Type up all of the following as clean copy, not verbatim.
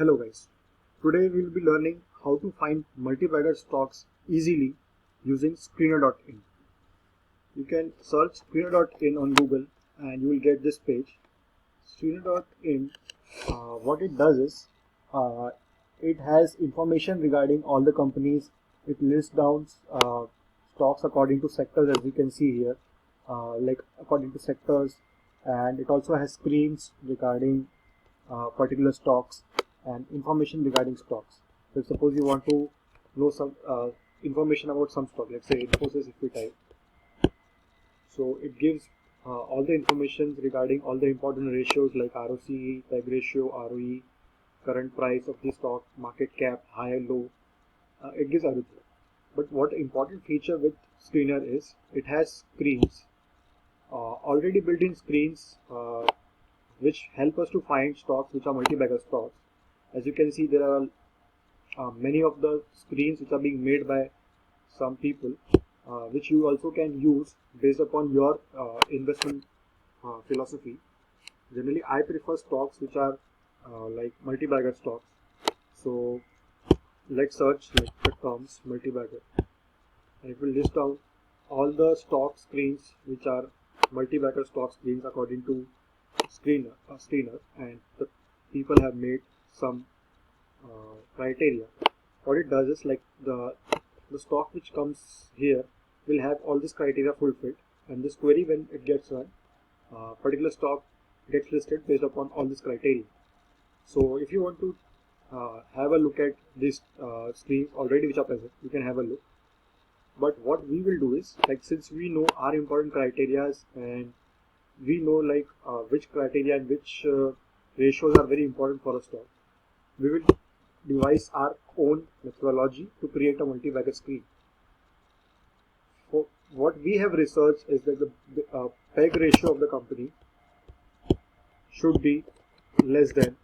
Hello guys, today we will be learning how to find multi-bagger stocks easily using Screener.in. You can search Screener.in on Google and you will get this page. Screener.in, what it does is, it has information regarding all the companies. It lists down stocks according to sectors, as you can see here, like according to sectors, and it also has screens regarding particular stocks and information regarding stocks. So suppose you want to know some information about some stock, let's say Infosys, if we type. So it gives all the information regarding all the important ratios like ROCE, PEG ratio, ROE, current price of the stock, market cap, high and low. It gives everything. But what important feature with Screener is it has screens, already built-in screens, which help us to find stocks which are multi-bagger stocks. As you can see, there are many of the screens which are being made by some people, which you also can use based upon your investment philosophy. Generally, I prefer stocks which are like multi-bagger stocks. So let's search like the terms multi-bagger, and it will list down all the stock screens which are multi-bagger stock screens according to Screener, and the people have made some criteria. What it does is, like, the stock which comes here will have all this criteria fulfilled, and this query, when it gets run, particular stock gets listed based upon all this criteria. So if you want to have a look at these screens already which are present, you can have a look. But what we will do is, like, since we know our important criteria and we know like which criteria and which ratios are very important for a stock, we will devise our own methodology to create a multi-bagger screen. So what we have researched is that the PEG ratio of the company should be less than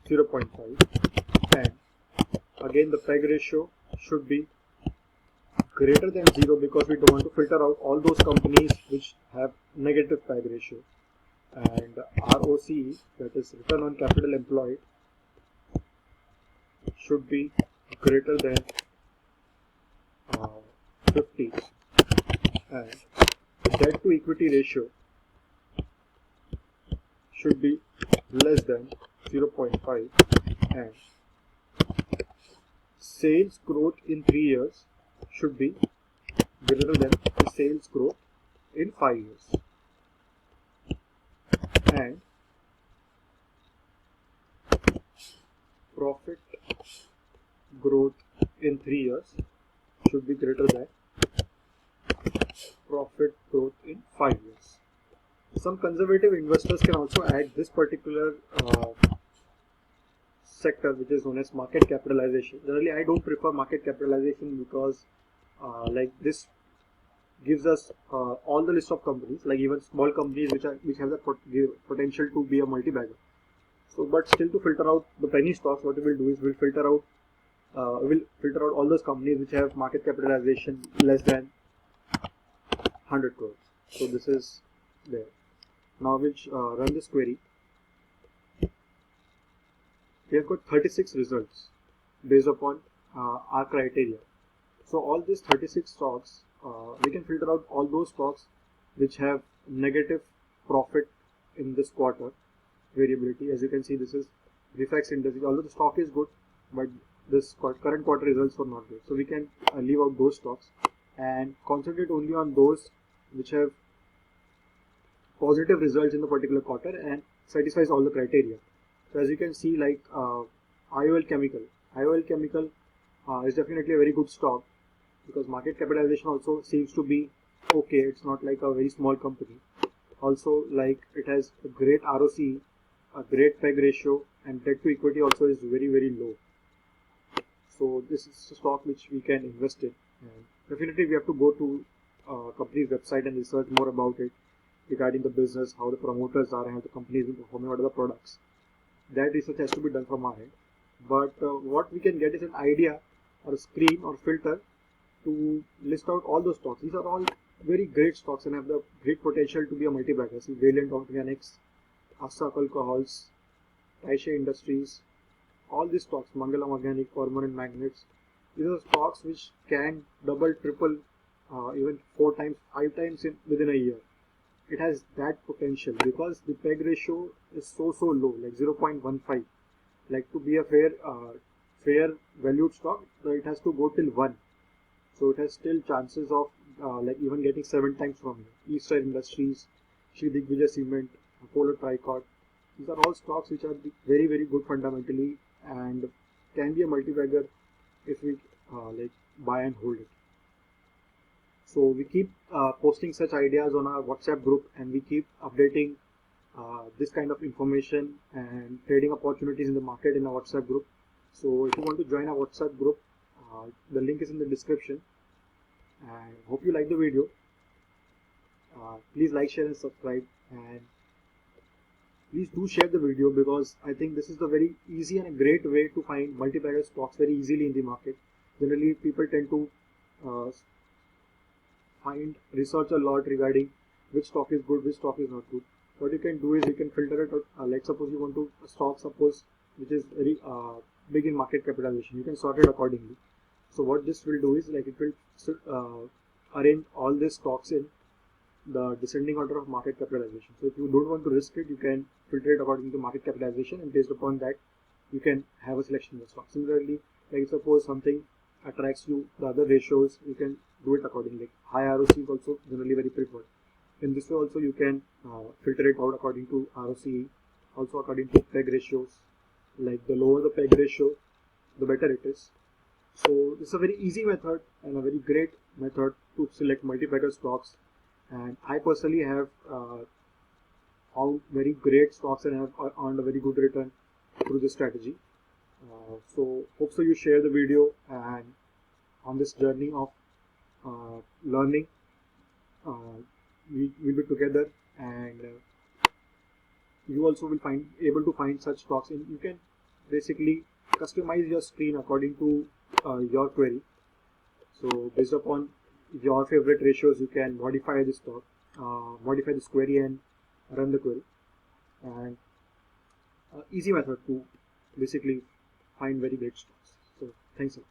0.5, and again the PEG ratio should be greater than 0, because we don't want to filter out all those companies which have negative PEG ratio. And ROCE, that is return on capital employed, should be greater than 50, and debt to equity ratio should be less than 0.5, and sales growth in 3 years should be greater than the sales growth in 5 years, and profit growth in 3 years should be greater than profit growth in 5 years. Some conservative investors can also add this particular sector, which is known as market capitalization. Generally, I don't prefer market capitalization because like this gives us all the list of companies, like even small companies which have the potential to be a multi-bagger. So, but still, to filter out the penny stocks, what we will do is we'll filter out all those companies which have market capitalization less than 100 crores. So this is there. Now we'll run this query. We have got 36 results based upon our criteria. So all these 36 stocks, we can filter out all those stocks which have negative profit in this quarter variability. As you can see, this is Reflex Index. Although the stock is good, but this current quarter results were not good. So we can leave out those stocks and concentrate only on those which have positive results in the particular quarter and satisfies all the criteria. So as you can see, like IOL Chemical is definitely a very good stock, because market capitalization also seems to be okay. It's not like a very small company. Also, like, it has a great ROCE, a great PEG ratio, and debt to equity also is very, very low. So this is a stock which we can invest in, and definitely we have to go to company's website and research more about it regarding the business, how the promoters are, and how the company is performing, what are the products. That research has to be done from our end. But what we can get is an idea or a screen or filter to list out all those stocks. These are all very great stocks and have the great potential to be a multi-bagger. See, Valiant Organics, Astral Alcohols, Taisha Industries, all these stocks, Mangalam Organic, Permanent Magnets, these are stocks which can double, triple, even 4 times, 5 times within a year. It has that potential because the PEG ratio is so low, like 0.15. Like, to be a fair valued stock, it has to go till 1. So it has still chances of like even getting 7 times from here. Eastern Industries, Shri Digvijay Cement, Apollo Tricord. These are all stocks which are very good fundamentally and can be a multi-bagger if we like buy and hold it. So we keep posting such ideas on our WhatsApp group, and we keep updating this kind of information and trading opportunities in the market in our WhatsApp group. So if you want to join our WhatsApp group, the link is in the description. And hope you like the video. Please like, share and subscribe, and please do share the video, because I think this is the very easy and a great way to find multi-bagger stocks very easily in the market. Generally people tend to research a lot regarding which stock is good, which stock is not good. What you can do is you can filter it out. Like, suppose you want to stock, which is very big in market capitalization, you can sort it accordingly. So what this will do is, like, it will arrange all these stocks in the descending order of market capitalization. So if you don't want to risk it, you can filter it according to market capitalization, and based upon that you can have a selection of stocks. Similarly, like, suppose something attracts you, the other ratios, you can do it accordingly. High ROC is also generally very preferred. In this way also you can filter it out according to ROCE, also according to PEG ratios. Like, the lower the PEG ratio, the better it is. So this is a very easy method and a very great method to select multi-bagger stocks, and I personally have found very great stocks and have earned a very good return through this strategy. So hope so you share the video, and on this journey of learning, we will be together, and you also will able to find such stocks. And you can basically customize your screen according to your query. So based upon your favorite ratios, you can modify this stock, modify this query and run the query. And easy method to basically find very great stocks. So thanks a lot.